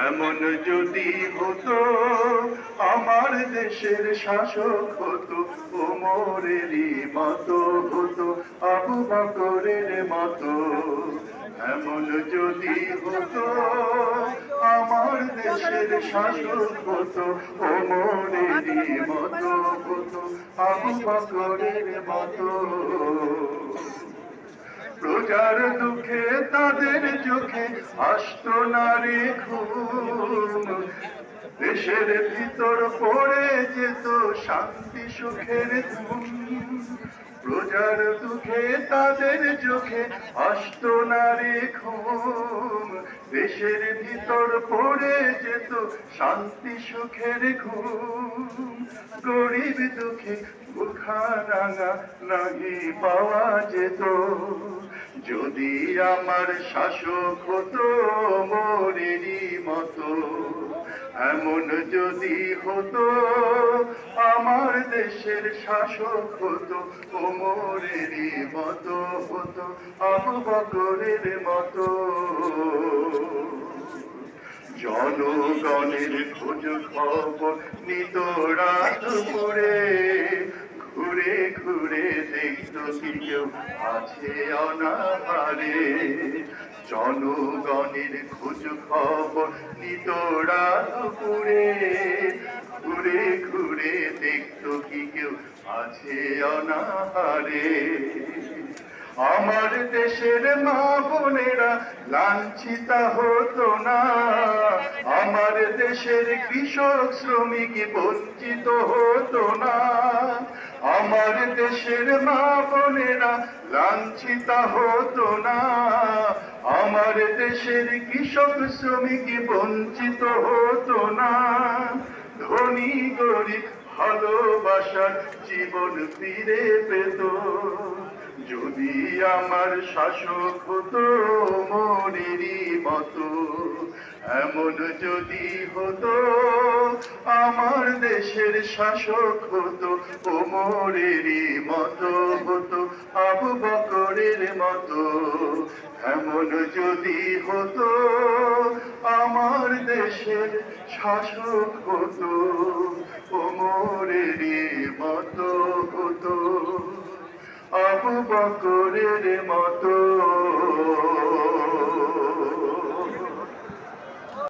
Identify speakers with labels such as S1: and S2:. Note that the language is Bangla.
S1: এমন যদি হতো আমার দেশের শাসক হতো ওমরেরই মতো হতো আবু বকরের মতো। এমন যদি হতো আমার দেশের শাসক হতো ওমরেরই মতো হতো আবু বকরের মতো। প্রজার দুঃখে তাদের চোখে আসতো না রে ঘুম, দেশের ভিতর পড়ে যেত শান্তি সুখের ধুম। প্রজার দুঃখে তাদের চোখে আসতো না রে ঘুম, দেশের ভিতর পড়ে যেত শান্তি সুখের ঘুম। গরিব দুঃখে বুখারাঙা নাহি পাওয়া যেত, যদি আমার শাসক হতো মোরেরই মতো। এমন যদি হতো আমার দেশের শাসক হতো ওমরেরই মতো হতো আবু বকরের মতো। জনগণের খোঁজ খবর নিত রাত দুপুরে, ঘুরে ঘুরে দেখতো কি কেউ আছে অনাহারে। জনগণের খোঁজ খবর নিত রাত দুপুরে, ঘুরে ঘুরে দেখতো কি কেউ আছে অনাহারে। আমার দেশের মা বোনেরা লাঞ্ছিতা হতো না, আমার দেশের কৃষক শ্রমিক বঞ্চিত হতো না। আমার দেশের মা বোনেরা লাঞ্ছিতা হতো না, আমার দেশের কৃষক শ্রমিক বঞ্চিত হতো না। ধনী গরিব ভালোবাসার জীবন ফিরে পেত, যদি আমার শাসক হতো মোরেরই মতো। এমন যদি হতো আমার দেশের শাসক হতো ওমরেরই মতো হতো আবু বকরের মতো। এমন যদি হতো আমার দেশের শাসক হতো ওমরেরই মতো হতো আবু বকরের মতো।